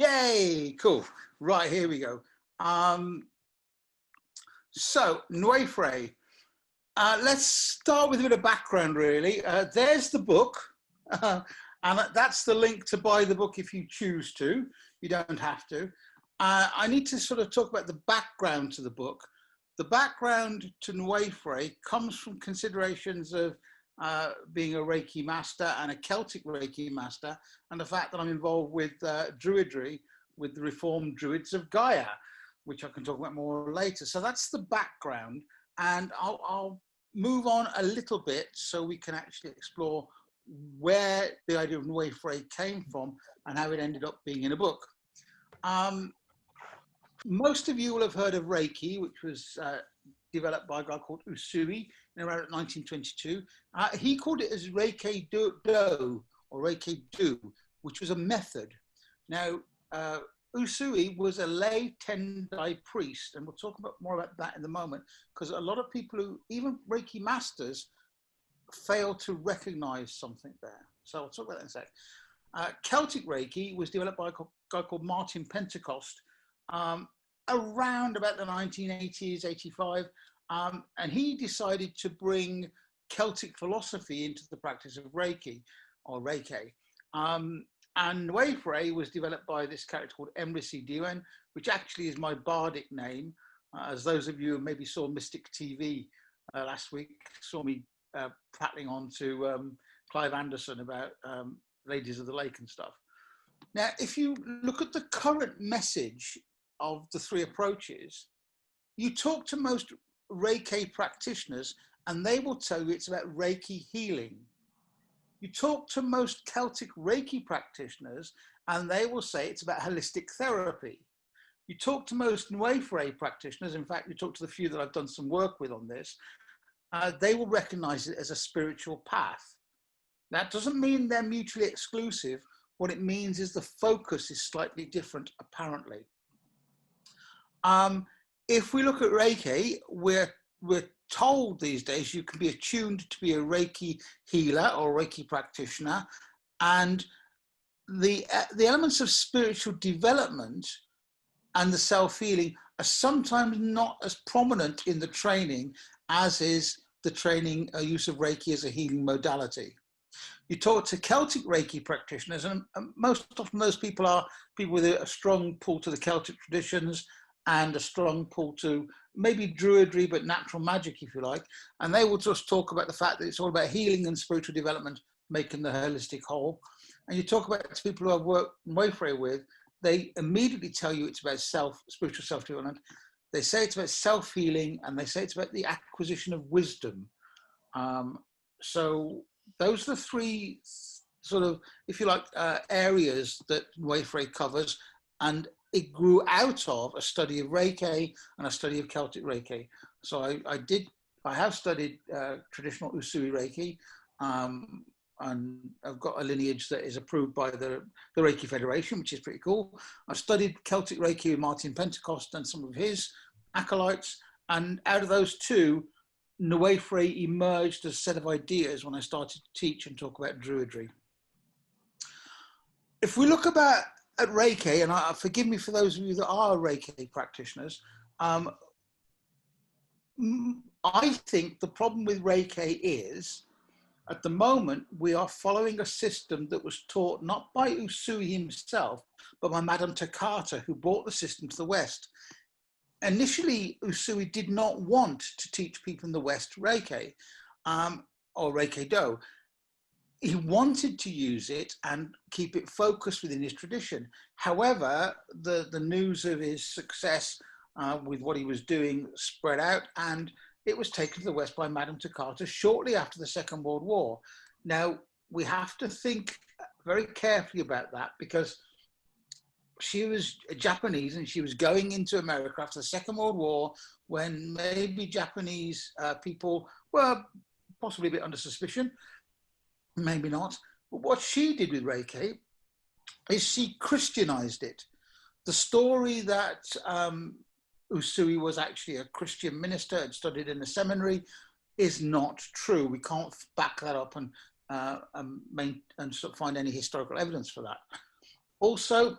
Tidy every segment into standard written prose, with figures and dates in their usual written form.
Yay, cool. Right, here we go. So, Nwyfre. Let's start with a bit of background, really. There's the book, and that's the link to buy the book if you choose to. You don't have to. I need to sort of talk about the background to the book. The background to Nwyfre comes from considerations of being a Reiki master and a Celtic Reiki master, and the fact that I'm involved with Druidry, with the Reformed Druids of Gaia, which I can talk about more later. So that's the background, and I'll move on a little bit so we can actually explore where the idea of Nwyfre came from and how it ended up being in a book. Most of you will have heard of Reiki, which was developed by a guy called Usui in around 1922. He called it as Reiki Do or Reiki Do, which was a method. Now, Usui was a lay Tendai priest, and we'll talk more about that in a moment, because a lot of people who, even Reiki masters, fail to recognize something there. So I'll talk about that in a sec. Celtic Reiki was developed by a guy called Martin Pentecost around about the 1980s, 85, and he decided to bring Celtic philosophy into the practice of Reiki, or Reiki. And Nwyfre was developed by this character called Emrisi Diwen, which actually is my bardic name. As those of you who maybe saw Mystic TV last week, saw me prattling on to Clive Anderson about Ladies of the Lake and stuff. Now, if you look at the current message of the three approaches, you talk to most Reiki practitioners and they will tell you it's about Reiki healing. You talk to most Celtic Reiki practitioners and they will say it's about holistic therapy. You talk to most Nwyfre practitioners, in fact, you talk to the few that I've done some work with on this, they will recognize it as a spiritual path. That doesn't mean they're mutually exclusive. What it means is the focus is slightly different, apparently. If we look at Reiki, we're told these days you can be attuned to be a Reiki healer or Reiki practitioner, and the elements of spiritual development and the self-healing are sometimes not as prominent in the training as is the training use of Reiki as a healing modality. You talk to Celtic Reiki practitioners, and most often those people are people with a strong pull to the Celtic traditions and a strong pull to maybe Druidry, but natural magic, if you like. And they will just talk about the fact that it's all about healing and spiritual development, making the holistic whole. And you talk about people who I've worked Nwyfre with, they immediately tell you it's about spiritual self-development. They say it's about self-healing, and they say it's about the acquisition of wisdom. So those are the three sort of, if you like, areas that Nwyfre covers, and it grew out of a study of Reiki and a study of Celtic Reiki. So I have studied traditional Usui Reiki, and I've got a lineage that is approved by the Reiki Federation, which is pretty cool. I studied Celtic Reiki with Martin Pentecost and some of his acolytes, and out of those two, Nwyfre emerged as a set of ideas when I started to teach and talk about Druidry. If we look at Reiki, and forgive me for those of you that are Reiki practitioners, I think the problem with Reiki is, at the moment, we are following a system that was taught not by Usui himself, but by Madame Takata, who brought the system to the West. Initially, Usui did not want to teach people in the West Reiki, or Reiki Do. He wanted to use it and keep it focused within his tradition. However, the news of his success with what he was doing spread out, and it was taken to the West by Madame Takata shortly after the Second World War. Now, we have to think very carefully about that, because she was Japanese and she was going into America after the Second World War, when maybe Japanese people were possibly a bit under suspicion, maybe not. But what she did with Reiki is she Christianized it. The story that Usui was actually a Christian minister and studied in a seminary is not true. We can't back that up and sort of find any historical evidence for that. Also,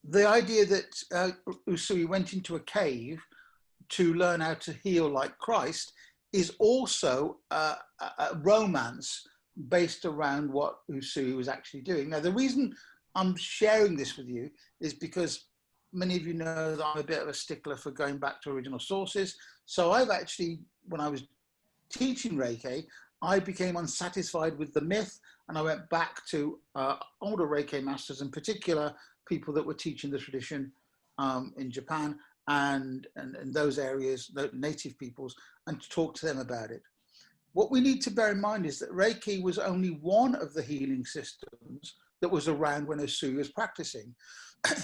the idea that Usui went into a cave to learn how to heal like Christ is also a romance based around what Usui was actually doing. Now, the reason I'm sharing this with you is because many of you know that I'm a bit of a stickler for going back to original sources. So I've actually, when I was teaching Reiki, I became unsatisfied with the myth, and I went back to older Reiki masters, in particular people that were teaching the tradition in Japan and those areas, the native peoples, and to talk to them about it. What we need to bear in mind is that Reiki was only one of the healing systems that was around when Usui was practicing.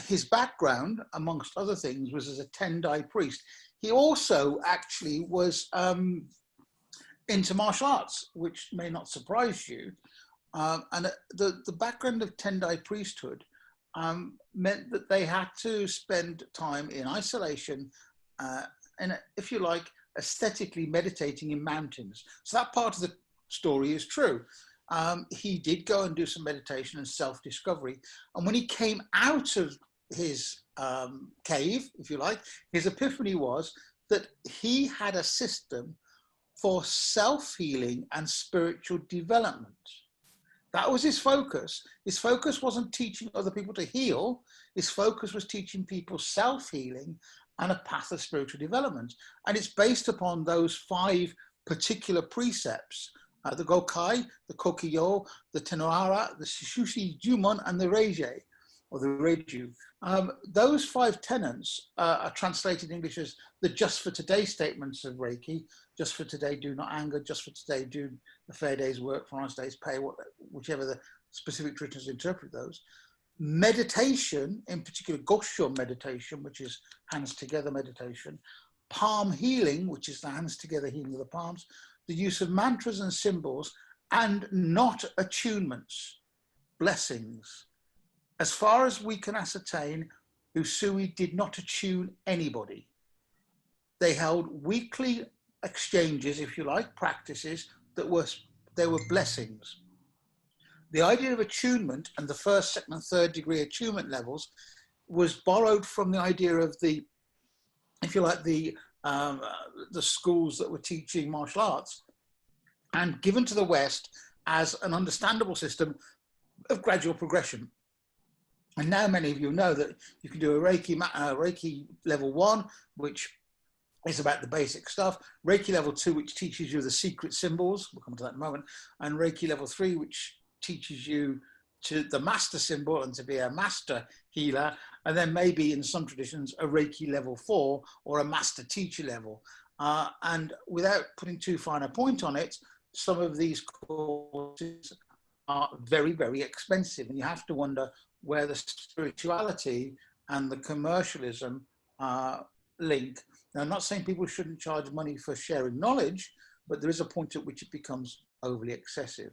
His background, amongst other things, was as a Tendai priest. He also actually was into martial arts, which may not surprise you. And the background of Tendai priesthood meant that they had to spend time in isolation and, if you like, aesthetically meditating in mountains. So that part of the story is true. He did go and do some meditation and self-discovery. And when he came out of his cave, if you like, his epiphany was that he had a system for self-healing and spiritual development. That was his focus. His focus wasn't teaching other people to heal. His focus was teaching people self-healing and a path of spiritual development. And it's based upon those 5 particular precepts, the Gokai, the Kokiyo, the Tenohara, the Shishushi Jumon, and the Reiji, or the Reiju. Those 5 tenets are translated in English as the just for today statements of Reiki. Just for today, do not anger. Just for today, do a fair day's work for honest day's pay, whichever the specific traditions interpret those. Meditation, in particular Gosho meditation, which is hands together meditation, palm healing, which is the hands together healing of the palms, the use of mantras and symbols, and not attunements, blessings. As far as we can ascertain, Usui did not attune anybody. They held weekly exchanges, if you like, practices that were blessings. The idea of attunement and the 1st, 2nd, and 3rd degree attunement levels was borrowed from the idea of the, if you like, the schools that were teaching martial arts, and given to the West as an understandable system of gradual progression. And now many of you know that you can do a Reiki level 1, which is about the basic stuff, Reiki level 2, which teaches you the secret symbols, we'll come to that in a moment, and Reiki level 3, which teaches you to the master symbol and to be a master healer, and then maybe in some traditions a Reiki level 4 or a master teacher level. And without putting too fine a point on it, some of these courses are very, very expensive, and you have to wonder where the spirituality and the commercialism link. Now, I'm not saying people shouldn't charge money for sharing knowledge, but there is a point at which it becomes overly excessive.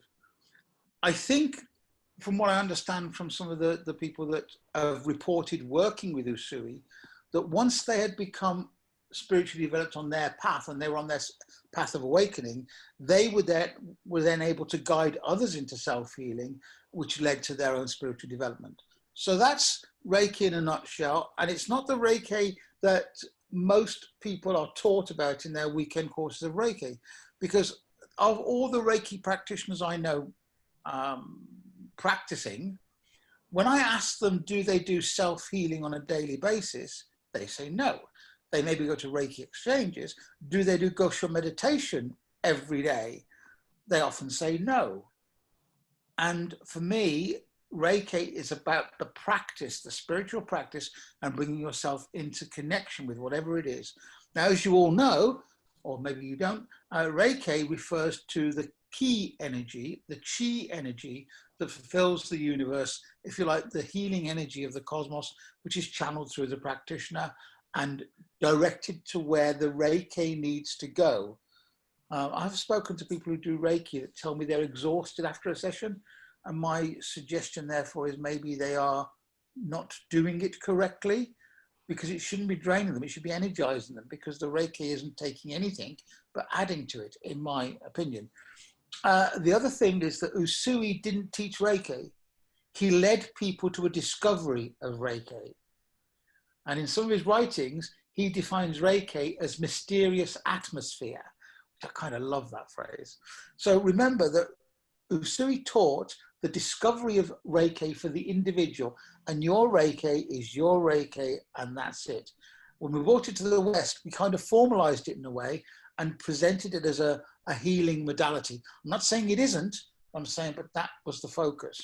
I think, from what I understand from some of the people that have reported working with Usui, that once they had become spiritually developed on their path and they were on their path of awakening, they were then able to guide others into self-healing, which led to their own spiritual development. So that's Reiki in a nutshell. And it's not the Reiki that most people are taught about in their weekend courses of Reiki, because of all the Reiki practitioners I know practicing, when I ask them, do they do self-healing on a daily basis? They say no. They maybe go to Reiki exchanges. Do they do Gosho meditation every day? They often say no. And for me, Reiki is about the practice, the spiritual practice, and bringing yourself into connection with whatever it is. Now, as you all know, or maybe you don't, Reiki refers to the ki energy, the chi energy that fulfills the universe, if you like, the healing energy of the cosmos, which is channeled through the practitioner and directed to where the Reiki needs to go. I've spoken to people who do Reiki that tell me they're exhausted after a session. And my suggestion, therefore, is maybe they are not doing it correctly, because it shouldn't be draining them. It should be energizing them, because the Reiki isn't taking anything, but adding to it, in my opinion. The other thing is that Usui didn't teach Reiki. He led people to a discovery of Reiki. And in some of his writings, he defines Reiki as mysterious atmosphere. I kind of love that phrase. So remember that Usui taught the discovery of Reiki for the individual, and your Reiki is your Reiki, and that's it. When we brought it to the West, we kind of formalized it in a way and presented it as a healing modality. I'm not saying it isn't, I'm saying, but that was the focus.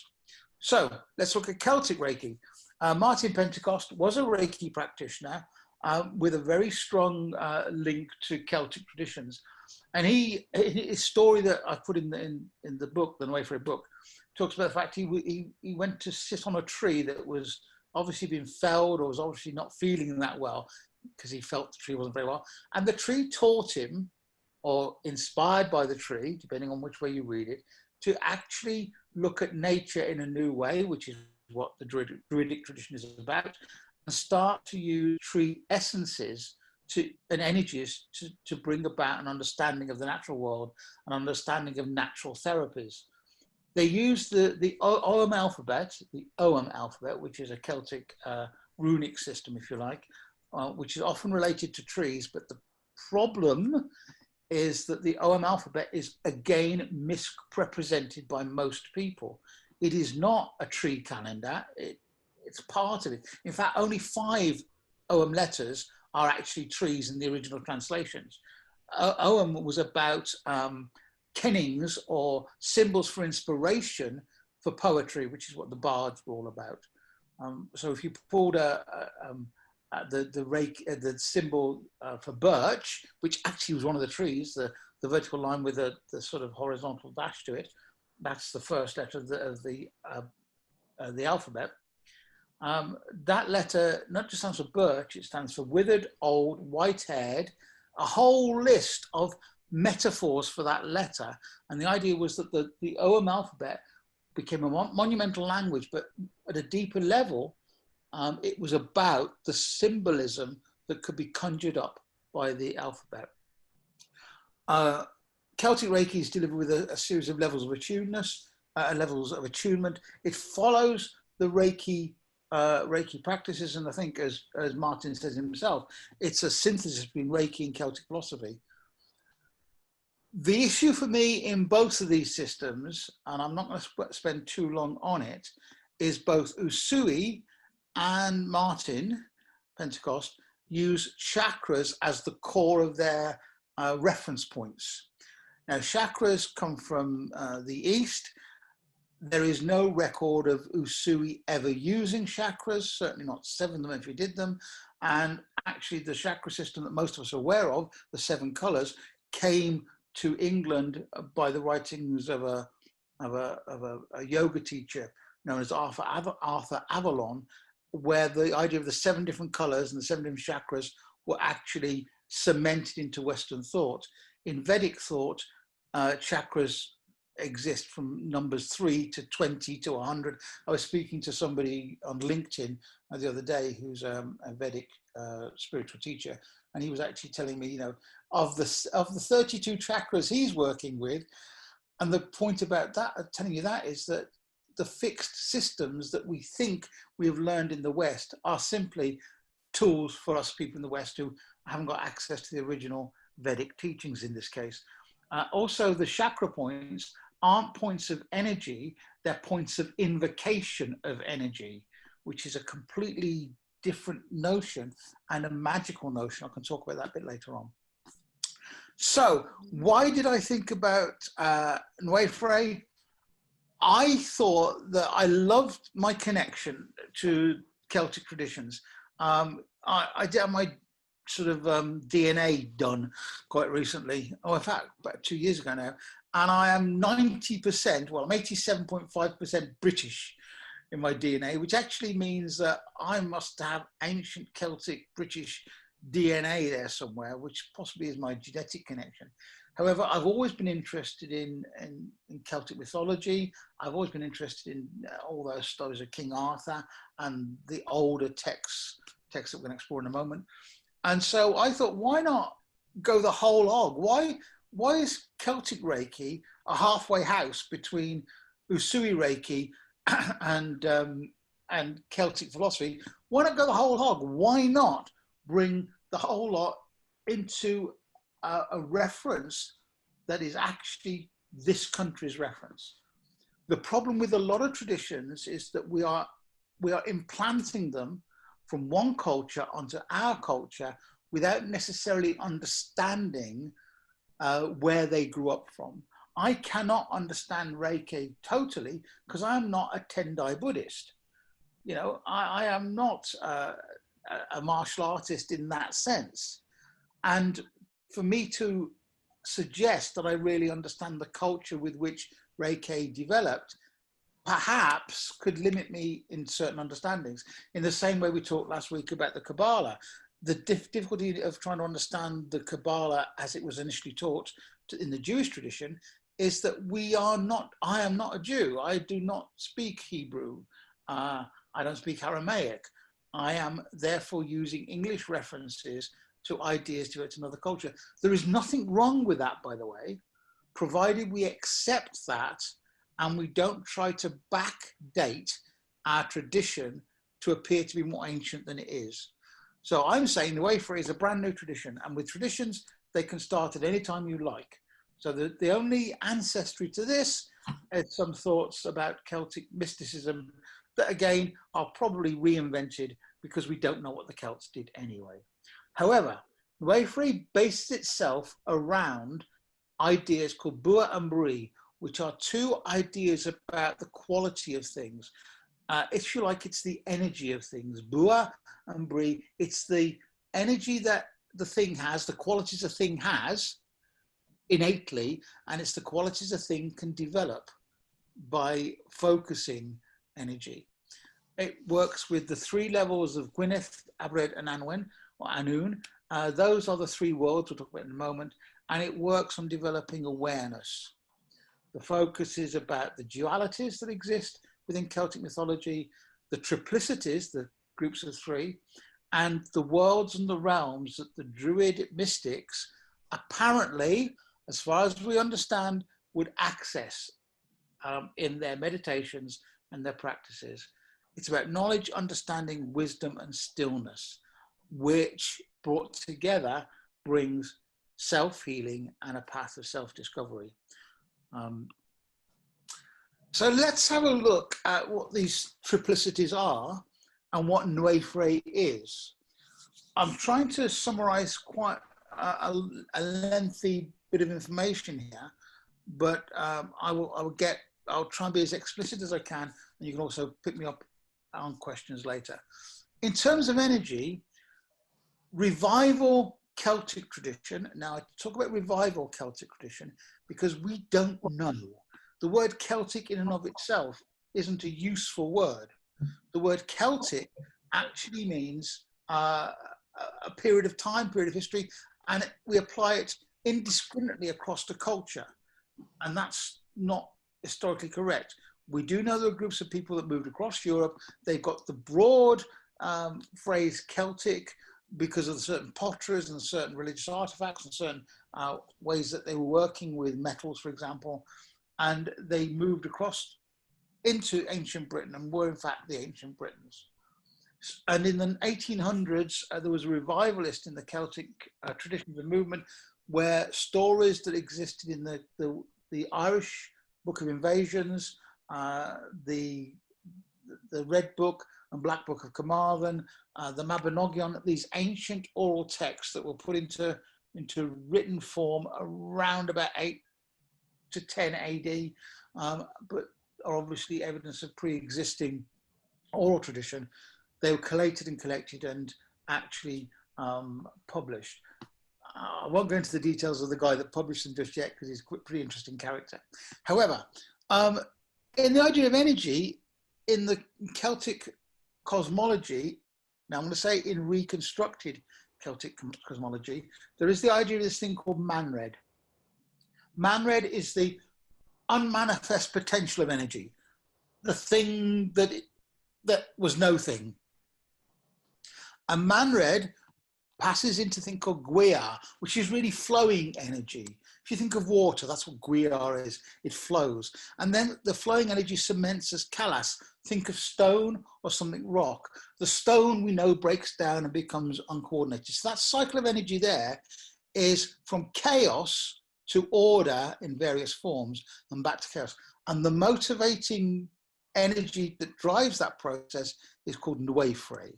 So let's look at Celtic Reiki. Martin Pentecost was a Reiki practitioner with a very strong link to Celtic traditions. And his story that I put in the book, the Nwyfre book, talks about the fact he went to sit on a tree that was obviously being felled or was obviously not feeling that well because he felt the tree wasn't very well. And the tree taught him, or inspired by the tree, depending on which way you read it, to actually look at nature in a new way, which is what the Druidic tradition is about, and start to use tree essences and energies to bring about an understanding of the natural world, an understanding of natural therapies. They use the Ogham alphabet, which is a Celtic runic system, if you like, which is often related to trees. But the problem is that the Ogham alphabet is again misrepresented by most people. It is not a tree calendar. It's part of it. In fact, only 5 Ogham letters are actually trees in the original translations. Ogham was about kennings, or symbols for inspiration for poetry, which is what the bards were all about. So if you pulled the symbol for birch, which actually was one of the trees, the vertical line with the sort of horizontal dash to it, that's the first letter of the alphabet. That letter not just stands for birch, it stands for withered, old, white-haired, a whole list of metaphors for that letter. And the idea was that the Ogham alphabet became a monumental language, but at a deeper level, it was about the symbolism that could be conjured up by the alphabet. Celtic Reiki is delivered with a series of levels of attunement. It follows the Reiki practices, and I think, as Martin says himself, it's a synthesis between Reiki and Celtic philosophy. The issue for me in both of these systems, and I'm not going to spend too long on it, is both Usui and Martin Pentecost use chakras as the core of their reference points. Now, chakras come from the East. There is no record of Usui ever using chakras, certainly not 7 of them if he did them. And actually the chakra system that most of us are aware of, the 7 colors, came to England by the writings of a yoga teacher known as Arthur Avalon, where the idea of the 7 different colors and the 7 different chakras were actually cemented into Western thought. In Vedic thought, chakras exist from numbers 3 to 20 to 100. I was speaking to somebody on LinkedIn the other day who's a Vedic spiritual teacher, and he was actually telling me, of the 32 chakras he's working with, and the point about that, telling you that, is that the fixed systems that we think we have learned in the West are simply tools for us people in the West who haven't got access to the original Vedic teachings in this case. Also, the chakra points aren't points of energy, they're points of invocation of energy, which is a completely different notion and a magical notion. I can talk about that a bit later on. So why did I think about Nwyfre? I thought that I loved my connection to Celtic traditions. I did my sort of DNA done quite recently. In fact, about 2 years ago now. And I am 90%, well, I'm 87.5% British in my DNA, which actually means that I must have ancient Celtic British DNA there somewhere, which possibly is my genetic connection. However, I've always been interested in Celtic mythology. I've always been interested in all those stories of King Arthur and the older texts that we're going to explore in a moment. And so I thought, why not go the whole hog? Why is Celtic Reiki a halfway house between Usui Reiki and Celtic philosophy, Why not go the whole hog? Why not bring the whole lot into a reference that is actually this country's reference? The problem with a lot of traditions is that we are implanting them from one culture onto our culture without necessarily understanding where they grew up from. I cannot understand Reiki totally because I'm not a Tendai Buddhist. You know, I am not a martial artist in that sense. And for me to suggest that I really understand the culture with which Reiki developed, perhaps could limit me in certain understandings. In the same way we talked last week about the Kabbalah, the difficulty of trying to understand the Kabbalah as it was initially taught in the Jewish tradition is that I am not a Jew. I do not speak Hebrew. I don't speak Aramaic. I am therefore using English references to ideas to another culture. There is nothing wrong with that, by the way, provided we accept that and we don't try to backdate our tradition to appear to be more ancient than it is. So I'm saying Nwyfre is a brand new tradition, and with traditions, they can start at any time you like. So the only ancestry to this is some thoughts about Celtic mysticism that, again, are probably reinvented because we don't know what the Celts did anyway. However, Nwyfre bases itself around ideas called Bua and Bri, which are two ideas about the quality of things. If you like, it's the energy of things. Bua and Bri, it's the energy that the thing has, the qualities a thing has innately, and it's the qualities a thing can develop by focusing energy. It works with the three levels of Gwyneth, Abred, and Anwen, or Anun. Those are the three worlds we'll talk about in a moment, and it works on developing awareness. The focus is about the dualities that exist within Celtic mythology, the triplicities, the groups of three, and the worlds and the realms that the Druid mystics apparently, as far as we understand, would access in their meditations and their practices. It's about knowledge, understanding, wisdom, and stillness, which brought together brings self-healing and a path of self-discovery. So let's have a look at what these triplicities are and what Nwyfre is. I'm trying to summarize quite a lengthy bit of information here, but I'll try and be as explicit as I can, and you can also pick me up on questions later. In terms of energy, revival Celtic tradition. Now I talk about revival Celtic tradition because we don't know. The word Celtic in and of itself isn't a useful word. The word Celtic actually means a period of time, period of history, and we apply it indiscriminately across the culture. And that's not historically correct. We do know there are groups of people that moved across Europe. They've got the broad phrase Celtic because of certain potteries and certain religious artifacts and certain ways that they were working with metals, for example. And they moved across into ancient Britain and were in fact the ancient Britons. And in the 1800s, there was a revivalist in the Celtic traditions and movement where stories that existed in the Irish Book of Invasions, the Red Book and Black Book of Carmarthen, the Mabinogion, these ancient oral texts that were put into written form around about 8 to 10 AD, but are obviously evidence of pre-existing oral tradition. They were collated and collected and actually published. I won't go into the details of the guy that published them just yet because he's a pretty interesting character. However, in the idea of energy, in the Celtic cosmology, now I'm going to say in reconstructed Celtic cosmology, there is the idea of this thing called manred. Manred is the unmanifest potential of energy, the thing that was no thing. And manred passes into a thing called gwea, which is really flowing energy. If you think of water, that's what Gwiyar is. It flows. And then the flowing energy cements as Kalas. Think of stone or something rock. The stone we know breaks down and becomes uncoordinated. So that cycle of energy there is from chaos to order in various forms and back to chaos. And the motivating energy that drives that process is called Nwyfre.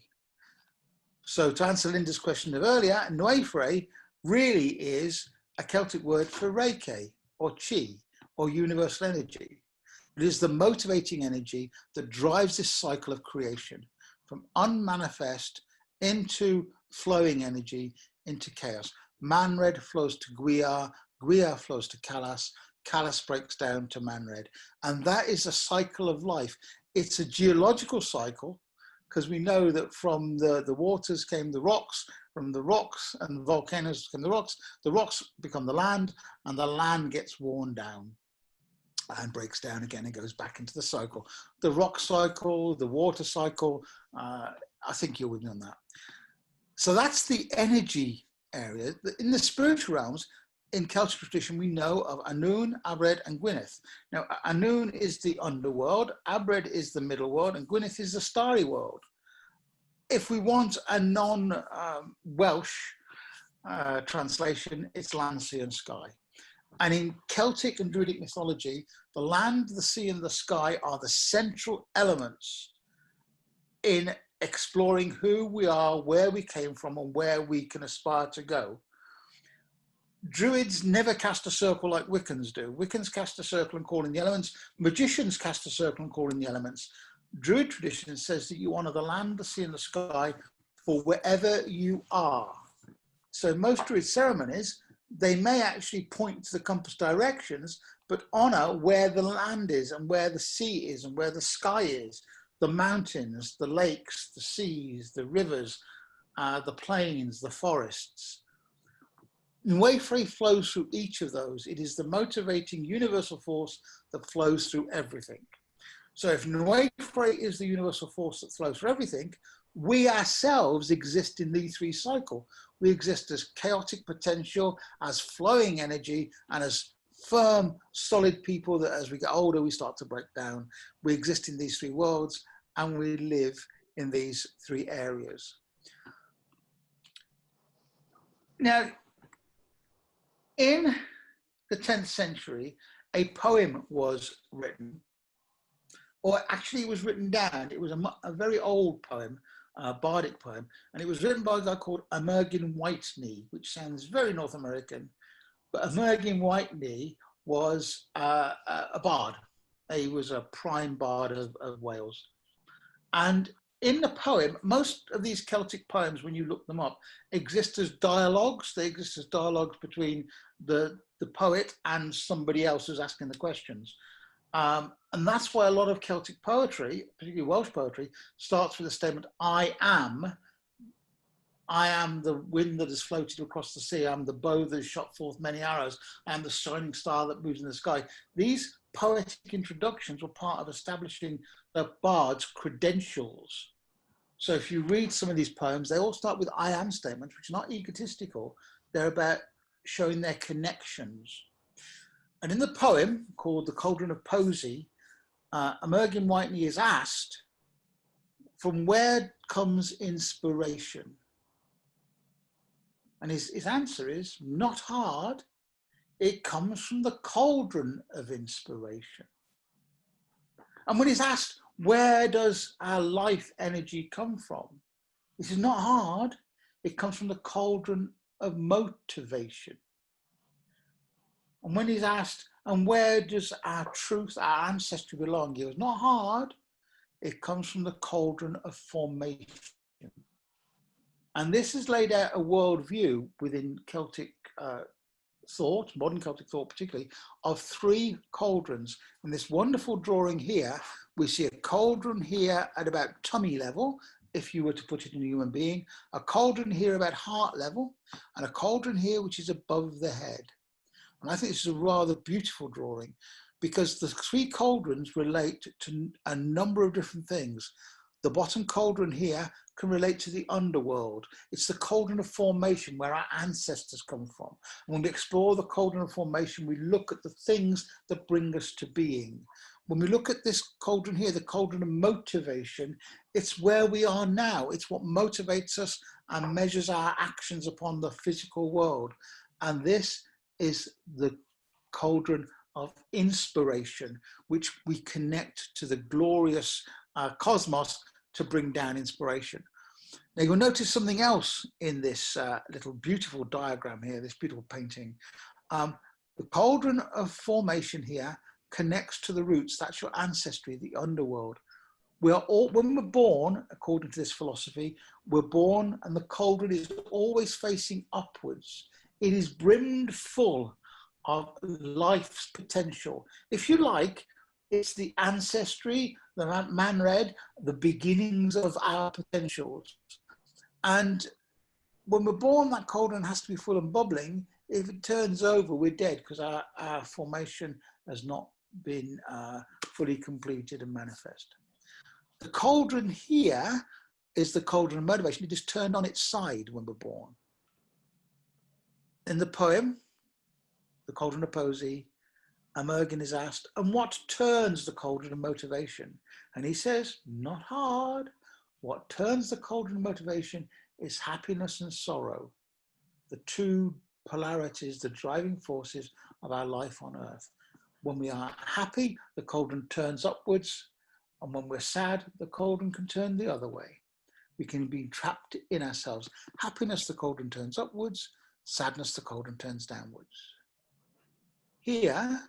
So to answer Linda's question of earlier, Nwyfre really is a Celtic word for Reiki or Chi or universal energy. It is the motivating energy that drives this cycle of creation from unmanifest into flowing energy into chaos. Manred flows to Gwiyar, Gwiyar flows to Kalas, Kalas breaks down to Manred. And that is a cycle of life. It's a geological cycle, because we know that from the waters came the rocks, from the rocks and the volcanoes came the rocks become the land, and the land gets worn down and breaks down again and goes back into the cycle. The rock cycle, the water cycle, I think you're with me on that. So that's the energy area. In the spiritual realms, in Celtic tradition, we know of Annwn, Abred, and Gwynedd. Now, Annwn is the underworld, Abred is the middle world, and Gwynedd is the starry world. If we want a non-Welsh translation, it's land, sea, and sky. And in Celtic and Druidic mythology, the land, the sea, and the sky are the central elements in exploring who we are, where we came from, and where we can aspire to go. Druids never cast a circle like Wiccans do. Wiccans cast a circle and call in the elements. Magicians cast a circle and call in the elements. Druid tradition says that you honor the land, the sea, and the sky for wherever you are. So most Druid ceremonies, they may actually point to the compass directions, but honor where the land is and where the sea is and where the sky is, the mountains, the lakes, the seas, the rivers, the plains, the forests. Nwyfre flows through each of those. It is the motivating universal force that flows through everything. So if Nwyfre is the universal force that flows through everything, we ourselves exist in the three cycle. We exist as chaotic potential, as flowing energy, and as firm, solid people that as we get older, we start to break down. We exist in these three worlds and we live in these three areas. Now, in the 10th century, a poem was written, or actually it was written down. It was a very old poem, a bardic poem, and it was written by a guy called Emergyn Whitney, which sounds very North American. But Emergyn Whitney was a bard. He was a prime bard of Wales. And in the poem, most of these Celtic poems, when you look them up, exist as dialogues. They exist as dialogues between the poet and somebody else who's asking the questions. And that's why a lot of Celtic poetry, particularly Welsh poetry, starts with the statement, I am the wind that has floated across the sea. I am the bow that has shot forth many arrows. I am the shining star that moves in the sky. These poetic introductions were part of establishing the bard's credentials. So if you read some of these poems, they all start with I am statements, which are not egotistical. They're about showing their connections. And in the poem called The Cauldron of Posey, Emergyn Whitney is asked, from where comes inspiration? And his answer is, not hard. It comes from the cauldron of inspiration. And when he's asked, where does our life energy come from? This is not hard. It comes from the cauldron of motivation. And when he's asked, and where does our truth, our ancestry belong? He goes, not hard. It comes from the cauldron of formation. And this has laid out a worldview within Celtic thought, modern Celtic thought particularly, of three cauldrons. In this wonderful drawing here, we see a cauldron here at about tummy level, if you were to put it in a human being, a cauldron here about heart level, and a cauldron here which is above the head. And I think this is a rather beautiful drawing because the three cauldrons relate to a number of different things. The bottom cauldron here can relate to the underworld. It's the cauldron of formation where our ancestors come from. And when we explore the cauldron of formation, we look at the things that bring us to being. When we look at this cauldron here, the cauldron of motivation, it's where we are now. It's what motivates us and measures our actions upon the physical world. And this is the cauldron of inspiration, which we connect to the glorious cosmos to bring down inspiration. Now you'll notice something else in this little beautiful diagram here, this beautiful painting. The cauldron of formation here connects to the roots. That's your ancestry, the underworld. We are all, when we're born, according to this philosophy, we're born and the cauldron is always facing upwards. It is brimmed full of life's potential. If you like, it's the ancestry, the manred, the beginnings of our potentials. And when we're born, that cauldron has to be full and bubbling. If it turns over, we're dead because our formation has not been fully completed and manifest. The cauldron here is the cauldron of motivation. It is turned on its side when we're born. In the poem, The Cauldron of Poesy, Amergin is asked, and what turns the cauldron of motivation? And he says, not hard. What turns the cauldron of motivation is happiness and sorrow, the two polarities, the driving forces of our life on earth. When we are happy, the cauldron turns upwards, and when we're sad, the cauldron can turn the other way. We can be trapped in ourselves. Happiness, the cauldron turns upwards. Sadness, the cauldron turns downwards. Here,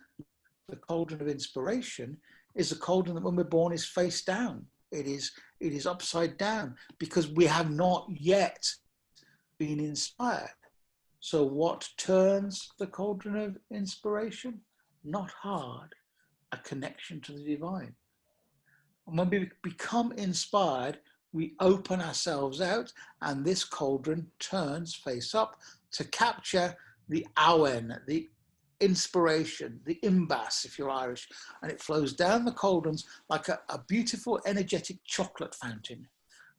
the cauldron of inspiration is a cauldron that when we're born is face down. It is upside down because we have not yet been inspired. So what turns the cauldron of inspiration? Not hard, a connection to the divine. And when we become inspired, we open ourselves out and this cauldron turns face up to capture the awen, the inspiration, the imbas, if you're Irish, and it flows down the cauldrons like a beautiful, energetic chocolate fountain,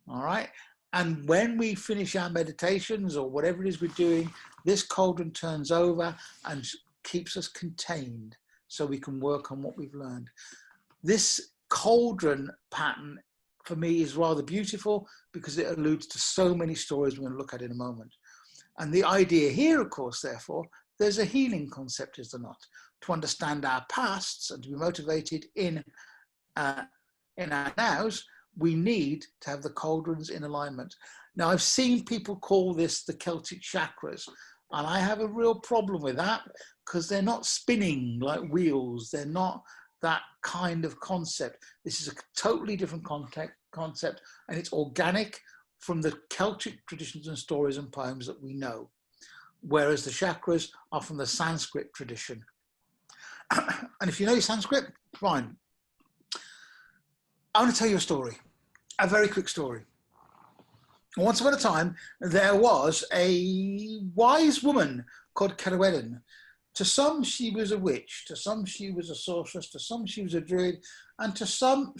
all right? And when we finish our meditations or whatever it is we're doing, this cauldron turns over and keeps us contained so we can work on what we've learned. This cauldron pattern, for me, is rather beautiful because it alludes to so many stories we're going to look at in a moment. And the idea here, of course, therefore, there's a healing concept, is there not? To understand our pasts and to be motivated in our nows, we need to have the cauldrons in alignment. Now, I've seen people call this the Celtic chakras, and I have a real problem with that because they're not spinning like wheels. They're not that kind of concept. This is a totally different concept, and it's organic from the Celtic traditions and stories and poems that we know, whereas the chakras are from the Sanskrit tradition. And if you know your Sanskrit, fine. I want to tell you a story, a very quick story. Once upon a time, there was a wise woman called Cerwedyn. To some, she was a witch. To some, she was a sorceress. To some, she was a druid. And to some,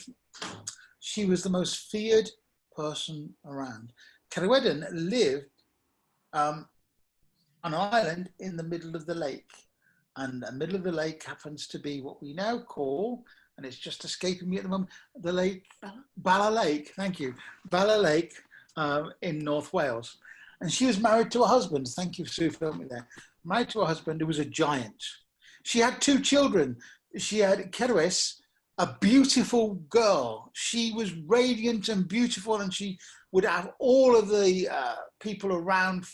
she was the most feared person around. Cerwedyn lived on an island in the middle of the lake. And the middle of the lake happens to be what we now call, and it's just escaping me at the moment, the lake, Bala Lake, thank you, Bala Lake in North Wales. And she was married to a husband, thank you, Sue, for helping me there, married to a husband who was a giant. She had 2 children. She had Cerwys, a beautiful girl. She was radiant and beautiful, and she would have all of the people around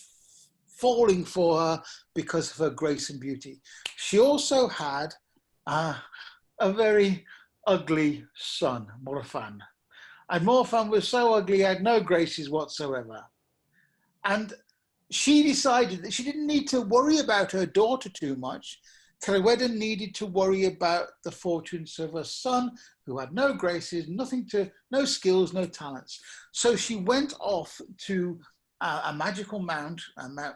falling for her because of her grace and beauty. She also had a very ugly son, Morfan. And Morfan was so ugly, he had no graces whatsoever. And she decided that she didn't need to worry about her daughter too much. Cerwedyn needed to worry about the fortunes of her son, who had no graces, no skills, no talents. So she went off to a magical mount, I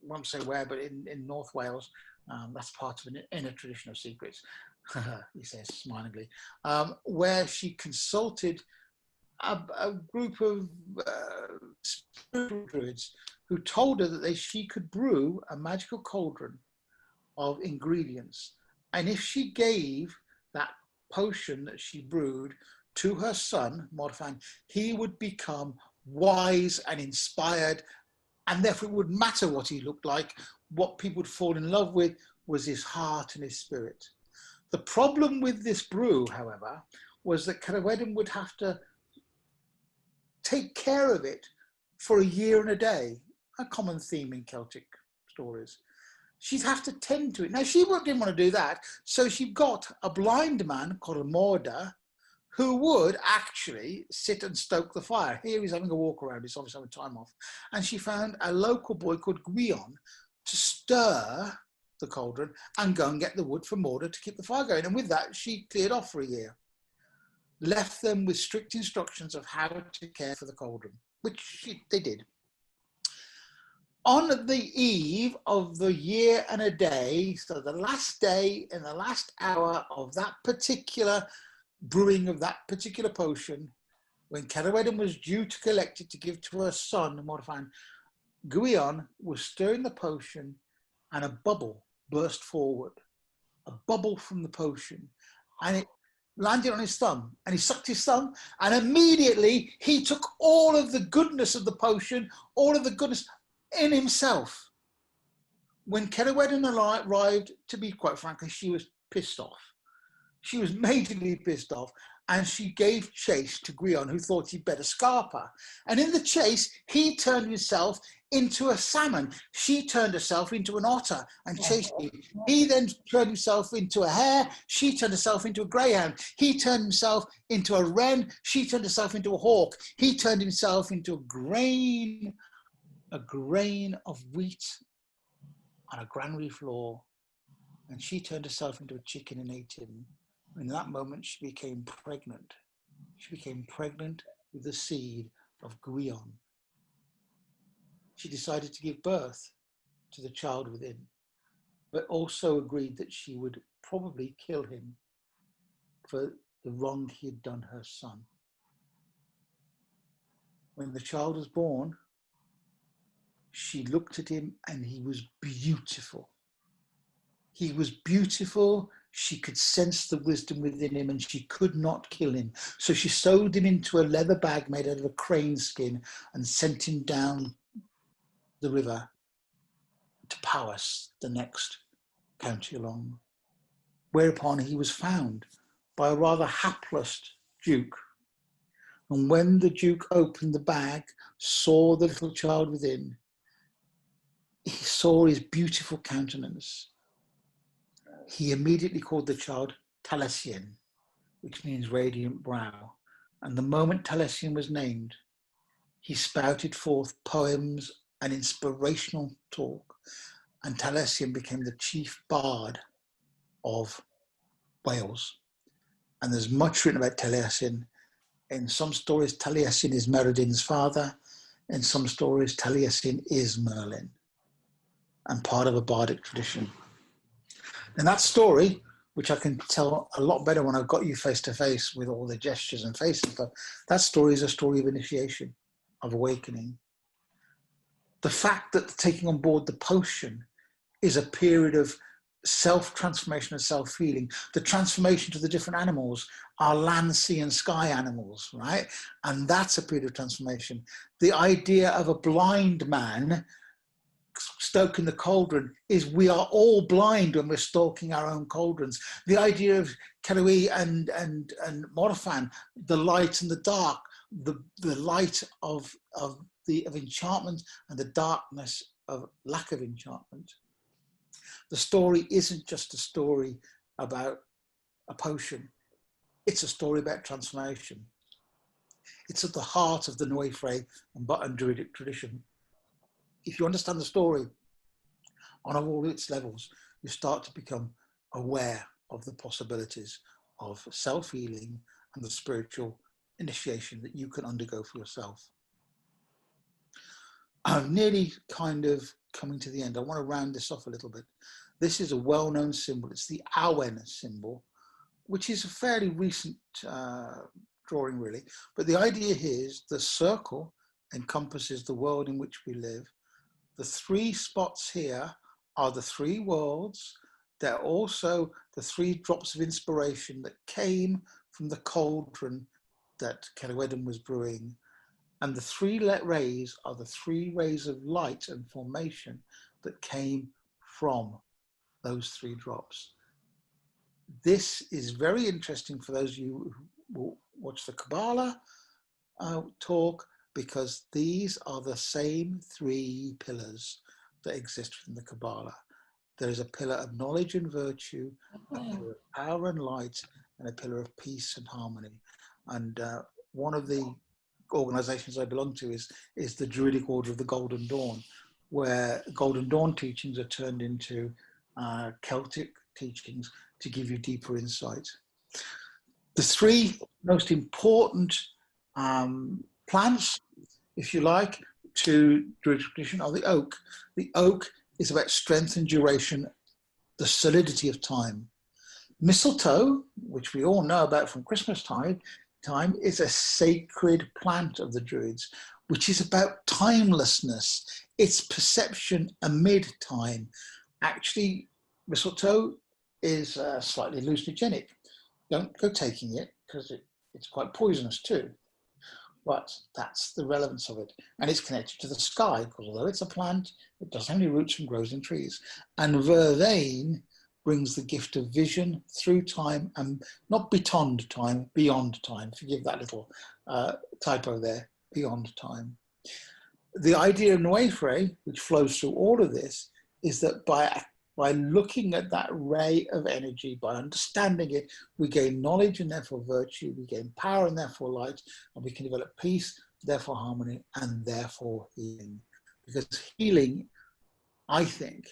won't say where, but in North Wales. That's part of an inner tradition of secrets, he says smilingly, where she consulted a group of spiritual druids who told her that she could brew a magical cauldron of ingredients. And if she gave that potion that she brewed to her son, Morfan, he would become wise and inspired, and therefore it wouldn't matter what he looked like. What people would fall in love with was his heart and his spirit. The problem with this brew, however, was that Cerwedyn would have to take care of it for a year and a day, a common theme in Celtic stories. She'd have to tend to it. Now, she didn't want to do that, so she got a blind man called a Morda, who would actually sit and stoke the fire. Here he's having a walk around, he's obviously having time off. And she found a local boy called Gwion to stir the cauldron and go and get the wood from Morda to keep the fire going. And with that, she cleared off for a year, left them with strict instructions of how to care for the cauldron, which they did. On the eve of the year and a day, so the last day and the last hour of that particular brewing of that particular potion, when Cerwedyn was due to collect it to give to her son, Morfan, Gwion was stirring the potion and a bubble burst forward, a bubble from the potion, and it landed on his thumb, and he sucked his thumb, and immediately he took all of the goodness of the potion, all of the goodness in himself. When Cerwedyn arrived, to be quite frankly, she was pissed off. She was majorly pissed off, and she gave chase to Gwion, who thought he'd better scarp her. And in the chase, he turned himself into a salmon. She turned herself into an otter and chased him. He then turned himself into a hare. She turned herself into a greyhound. He turned himself into a wren. She turned herself into a hawk. He turned himself into a grain of wheat on a granary floor, and she turned herself into a chicken and ate him. In that moment, she became pregnant. She became pregnant with the seed of Gwion. She decided to give birth to the child within, but also agreed that she would probably kill him for the wrong he had done her son. When the child was born, she looked at him and he was beautiful. He was beautiful. She could sense the wisdom within him and she could not kill him. So she sewed him into a leather bag made out of a crane skin and sent him down the river to Powys, the next county along, whereupon he was found by a rather hapless duke. And when the duke opened the bag, saw the little child within, he saw his beautiful countenance. He immediately called the child Taliesin, which means radiant brow. And the moment Taliesin was named, he spouted forth poems and inspirational talk, and Taliesin became the chief bard of Wales. And there's much written about Taliesin. In some stories, Taliesin is Merydin's father. In some stories, Taliesin is Merlin and part of a bardic tradition. And that story, which I can tell a lot better when I've got you face to face with all the gestures and faces, but that story is a story of initiation, of awakening. The fact that taking on board the potion is a period of self-transformation and self-healing. The transformation to the different animals are land, sea, and sky animals, right? And that's a period of transformation. The idea of a blind man stoking the cauldron is we are all blind when we're stoking our own cauldrons. The idea of Cerwedyn and Morfan, the light and the dark, the light of enchantment and the darkness of lack of enchantment. The story isn't just a story about a potion. It's a story about transformation. It's at the heart of the Nwyfre and Druidic tradition. If you understand the story on all its levels, you start to become aware of the possibilities of self-healing and the spiritual initiation that you can undergo for yourself. I'm nearly kind of coming to the end. I want to round this off a little bit. This is a well-known symbol. It's the Awen symbol, which is a fairly recent drawing, really. But the idea here is the circle encompasses the world in which we live. The 3 spots here are the 3 worlds. They're also the 3 drops of inspiration that came from the cauldron that Celwydden was brewing. And the 3 rays are the 3 rays of light and formation that came from those 3 drops. This is very interesting for those of you who will watch the Kabbalah talk, because these are the same 3 pillars that exist within the Kabbalah. There is a pillar of knowledge and virtue, a pillar of power and light, and a pillar of peace and harmony. And one of the organizations I belong to is the Druidic Order of the Golden Dawn, where Golden Dawn teachings are turned into Celtic teachings to give you deeper insight. The 3 most important plants, if you like, to Druidic tradition are the oak. The oak is about strength and duration, the solidity of time. Mistletoe, which we all know about from Christmas time, is a sacred plant of the Druids, which is about timelessness, its perception amid time. Actually, mistletoe is slightly hallucinogenic. Don't go taking it, because it's quite poisonous too. But that's the relevance of it. And it's connected to the sky, because although it's a plant, it doesn't have any roots and grows in trees. And vervain brings the gift of vision through time, and not beyond time, beyond time. Forgive that little typo there, beyond time. The idea of Nwyfre, which flows through all of this, is that by looking at that ray of energy, by understanding it, we gain knowledge and therefore virtue, we gain power and therefore light, and we can develop peace, therefore harmony, and therefore healing. Because healing, I think,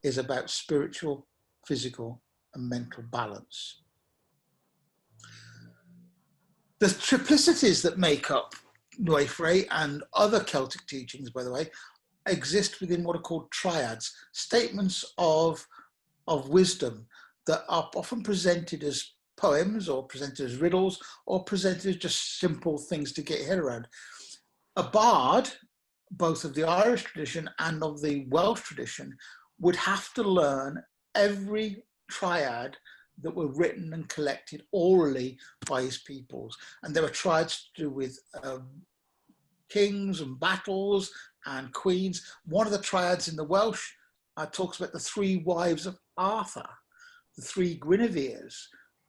is about spiritual, physical, and mental balance. The triplicities that make up Nwyfre and other Celtic teachings, by the way, exist within what are called triads, statements of wisdom that are often presented as poems or presented as riddles or presented as just simple things to get your head around. A bard, both of the Irish tradition and of the Welsh tradition, would have to learn every triad that were written and collected orally by his peoples. And there were triads to do with kings and battles and queens. One of the triads in the Welsh talks about the 3 wives of Arthur, the 3 Guineveres,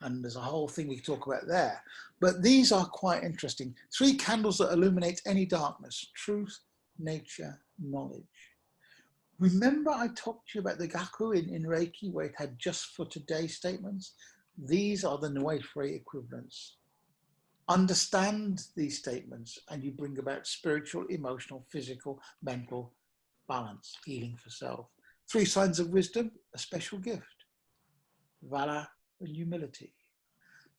and there's a whole thing we can talk about there. But these are quite interesting. 3 candles that illuminate any darkness: truth, nature, knowledge. Remember I talked to you about the Gaku in Reiki, where it had just for today statements? These are the Nwyfre equivalents. Understand these statements and you bring about spiritual, emotional, physical, mental balance, healing for self. 3 signs of wisdom: a special gift, valor and humility.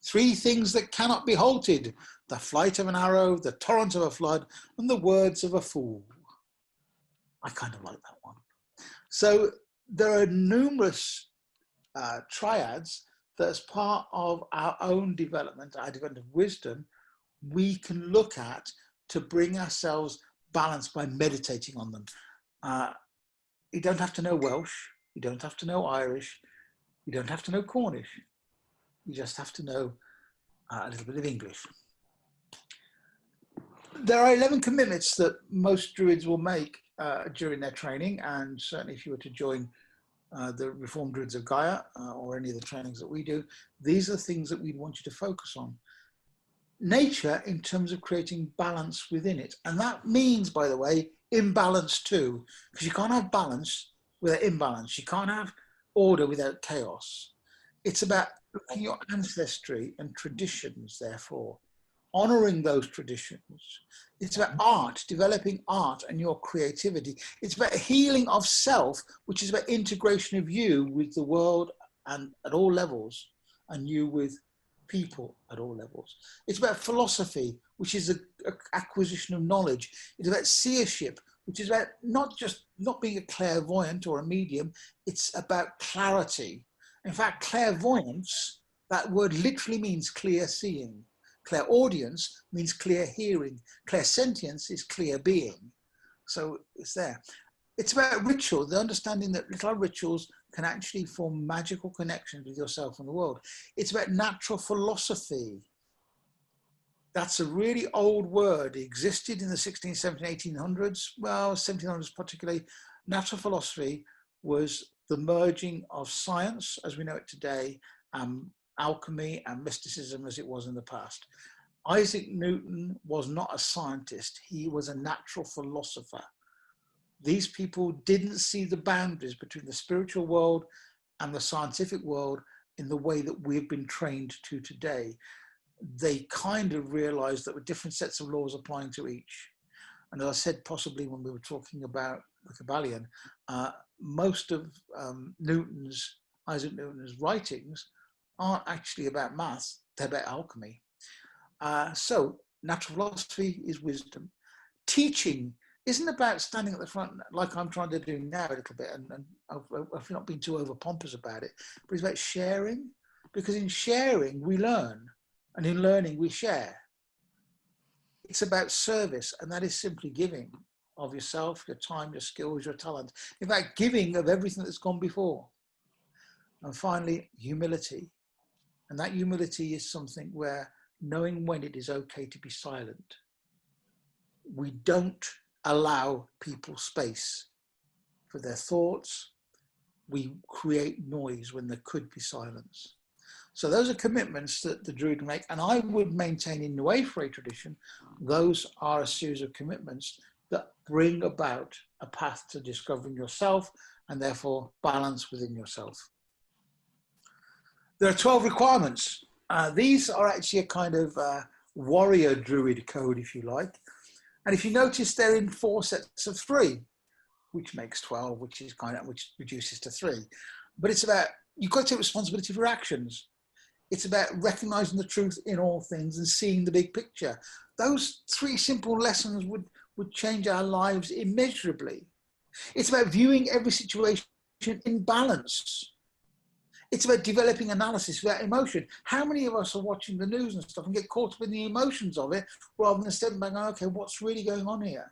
3 things that cannot be halted: the flight of an arrow, the torrent of a flood, and the words of a fool. I kind of like that one. So there are numerous triads that, as part of our own development, our development of wisdom, we can look at to bring ourselves balance by meditating on them. You don't have to know Welsh, you don't have to know Irish, you don't have to know Cornish, you just have to know a little bit of English. There are 11 commitments that most Druids will make during their training, and certainly if you were to join the Reformed Druids of Gaia or any of the trainings that we do, these are the things that we want you to focus on. Nature in terms of creating balance within it. And that means, by the way, imbalance too, because you can't have balance without imbalance. You can't have order without chaos. It's about looking at your ancestry and traditions, therefore, honoring those traditions. It's about art, developing art and your creativity. It's about healing of self, which is about integration of you with the world and at all levels, and you with people at all levels. It's about philosophy, which is an acquisition of knowledge. It's about seership, which is about not being a clairvoyant or a medium. It's about clarity. In fact, clairvoyance, that word literally means clear seeing. Clairaudience means clear hearing. Clairsentience is clear being. So it's there. It's about ritual, the understanding that little rituals can actually form magical connections with yourself and the world. It's about natural philosophy. That's a really old word. It existed in the 16th, 17th, 1800s. Well, 1700s particularly. Natural philosophy was the merging of science, as we know it today, alchemy and mysticism as it was in the past. Isaac Newton was not a scientist. He was a natural philosopher. These people didn't see the boundaries between the spiritual world and the scientific world in the way that we've been trained to today. They kind of realized that with different sets of laws applying to each. And as I said, possibly when we were talking about the Kabbalion, most of Isaac Newton's writings aren't actually about maths, they're about alchemy. So natural philosophy is wisdom. Teaching isn't about standing at the front like I'm trying to do now a little bit, and I've not been too over pompous about it, but it's about sharing, because in sharing we learn, and in learning we share. It's about service, and that is simply giving of yourself, your time, your skills, your talent. In fact, giving of everything that's gone before. And finally, humility. And that humility is something where knowing when it is okay to be silent. We don't allow people space for their thoughts. We create noise when there could be silence. So those are commitments that the Druid make, and I would maintain in Nwyfre tradition, those are a series of commitments that bring about a path to discovering yourself and therefore balance within yourself. There are 12 requirements. These are actually a kind of warrior Druid code, if you like. And if you notice, they're in 4 sets of 3, which makes 12, which reduces to 3. But it's about, you've got to take responsibility for actions. It's about recognizing the truth in all things and seeing the big picture. Those 3 simple lessons would change our lives immeasurably. It's about viewing every situation in balance. It's about developing analysis without emotion. How many of us are watching the news and stuff and get caught up in the emotions of it rather than stepping back and going, okay, what's really going on here?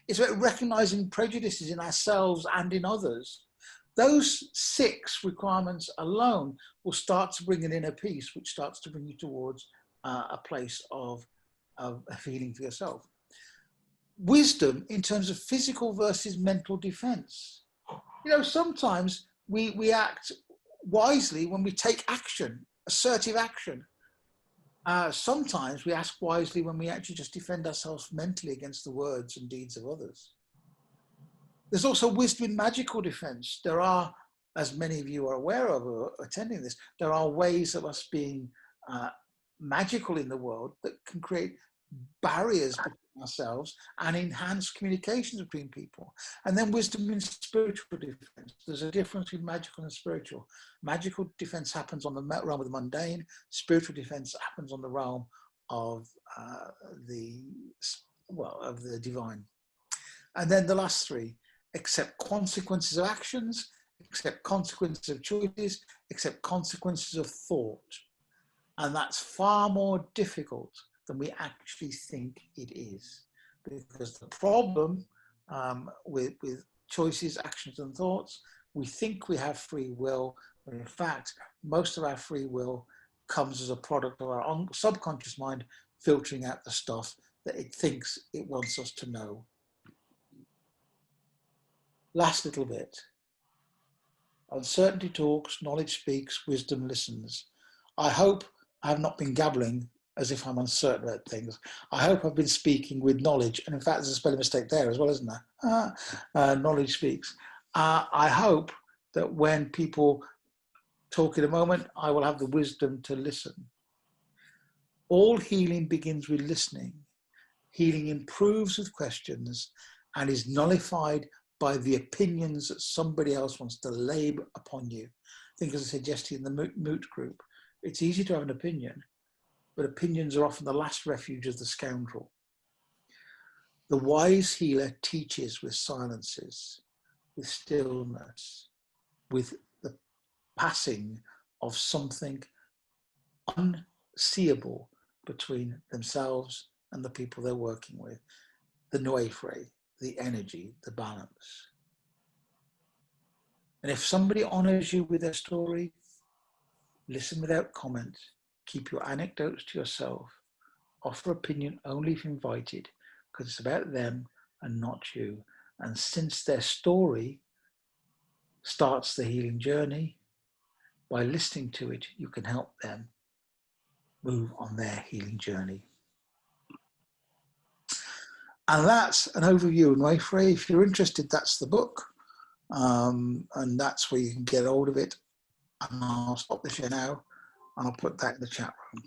It's about recognizing prejudices in ourselves and in others. Those 6 requirements alone will start to bring an inner peace, which starts to bring you towards a place of healing for yourself. Wisdom in terms of physical versus mental defense. You know, sometimes we act wisely when we take action, assertive action. Sometimes we act wisely when we actually just defend ourselves mentally against the words and deeds of others. There's also wisdom in magical defense. There are, as many of you are aware of who are attending this, there are ways of us being magical in the world that can create barriers between ourselves and enhance communications between people. And then wisdom in spiritual defense. There's a difference between magical and spiritual. Magical defense happens on the realm of the mundane. Spiritual defense happens on the realm of the divine. And then the last 3, accept consequences of actions, accept consequences of choices, accept consequences of thought. And that's far more difficult than we actually think it is. Because the problem with choices, actions and thoughts, we think we have free will, but in fact, most of our free will comes as a product of our subconscious mind filtering out the stuff that it thinks it wants us to know. Last little bit. Uncertainty talks, knowledge speaks, wisdom listens. I hope I have not been gabbling as if I'm uncertain about things. I hope I've been speaking with knowledge. And in fact, there's a spelling mistake there as well, isn't there? Knowledge speaks. I hope that when people talk in a moment, I will have the wisdom to listen. All healing begins with listening. Healing improves with questions and is nullified by the opinions that somebody else wants to lay upon you. I think, as I said yesterday in the Moot group, it's easy to have an opinion, but opinions are often the last refuge of the scoundrel. The wise healer teaches with silences, with stillness, with the passing of something unseeable, between themselves and the people they're working with. The Nwyfre, the energy, the balance. And if somebody honors you with their story, listen without comment, keep your anecdotes to yourself, offer opinion only if invited, because it's about them and not you. And since their story starts the healing journey, by listening to it, you can help them move on their healing journey. And that's an overview of Nwyfre. If you're interested, that's the book. And that's where you can get hold of it. And I'll stop the share now, and I'll put that in the chat room.